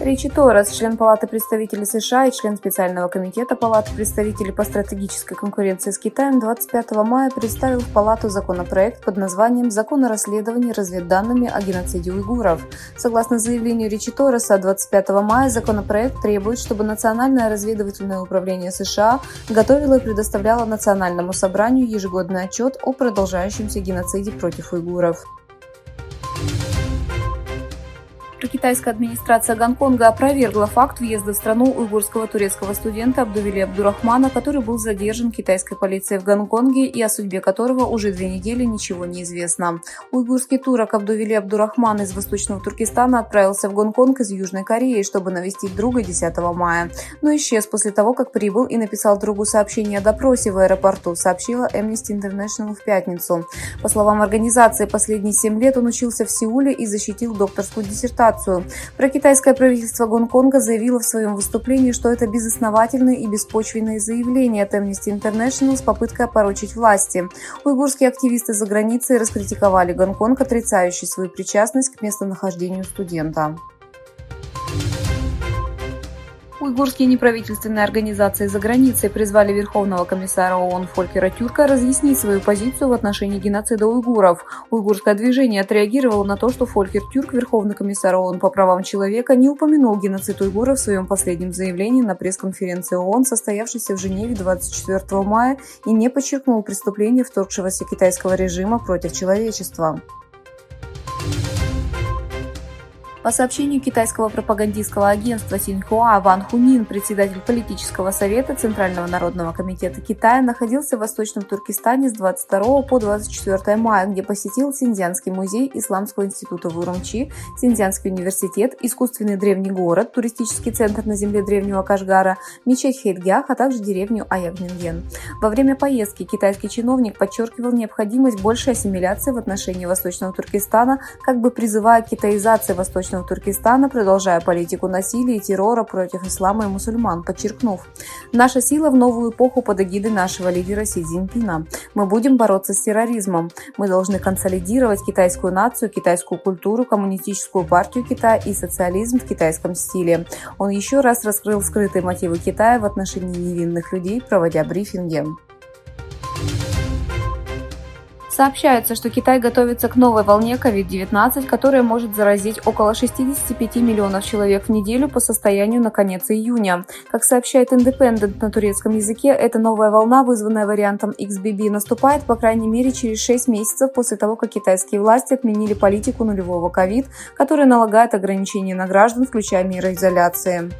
Ричи Торрес, член Палаты представителей США и член специального комитета Палаты представителей по стратегической конкуренции с Китаем, 25 мая представил в Палату законопроект под названием «Закон о расследовании разведданными о геноциде уйгуров». Согласно заявлению Ричи Торреса, 25 мая законопроект требует, чтобы Национальное разведывательное управление США готовило и предоставляло Национальному собранию ежегодный отчет о продолжающемся геноциде против уйгуров. Китайская администрация Гонконга опровергла факт въезда в страну уйгурского турецкого студента Абдувели Абдурахмана, который был задержан китайской полицией в Гонконге и о судьбе которого уже 2 недели ничего не известно. Уйгурский турок Абдувели Абдурахман из Восточного Туркестана отправился в Гонконг из Южной Кореи, чтобы навестить друга 10 мая, но исчез после того, как прибыл и написал другу сообщение о допросе в аэропорту, сообщила Amnesty International в пятницу. По словам организации, последние 7 лет он учился в Сеуле и защитил докторскую диссертацию. Прокитайское правительство Гонконга заявило в своем выступлении, что это безосновательные и беспочвенные заявления от Amnesty International с попыткой опорочить власти. Уйгурские активисты за границей раскритиковали Гонконг, отрицающий свою причастность к местонахождению студента. Уйгурские неправительственные организации за границей призвали Верховного комиссара ООН Фолькера Тюрка разъяснить свою позицию в отношении геноцида уйгуров. Уйгурское движение отреагировало на то, что Фолькер Тюрк, Верховный комиссар ООН по правам человека, не упомянул геноцид уйгуров в своем последнем заявлении на пресс-конференции ООН, состоявшейся в Женеве 24 мая, и не подчеркнул преступления вторгшегося китайского режима против человечества. По сообщению китайского пропагандистского агентства Синьхуа, Ван Хунин, председатель политического совета Центрального народного комитета Китая, находился в Восточном Туркестане с 22 по 24 мая, где посетил Синьцзянский музей Исламского института в Урумчи, Синьцзянский университет, искусственный древний город, туристический центр на земле древнего Кашгара, мечеть Хэйдгях, а также деревню Аягминген. Во время поездки китайский чиновник подчеркивал необходимость большей ассимиляции в отношении Восточного Туркестана, как бы призывая к китаизации Восточного Туркестана, продолжая политику насилия и террора против ислама и мусульман, подчеркнув: «Наша сила в новую эпоху под эгидой нашего лидера Си Цзиньпина. Мы будем бороться с терроризмом. Мы должны консолидировать китайскую нацию, китайскую культуру, коммунистическую партию Китая и социализм в китайском стиле». Он еще раз раскрыл скрытые мотивы Китая в отношении невинных людей, проводя брифинги. Сообщается, что Китай готовится к новой волне COVID-19, которая может заразить около 65 миллионов человек в неделю по состоянию на конец июня. Как сообщает Independent на турецком языке, эта новая волна, вызванная вариантом XBB, наступает по крайней мере через 6 месяцев после того, как китайские власти отменили политику нулевого COVID, которая налагает ограничения на граждан, включая меры изоляции.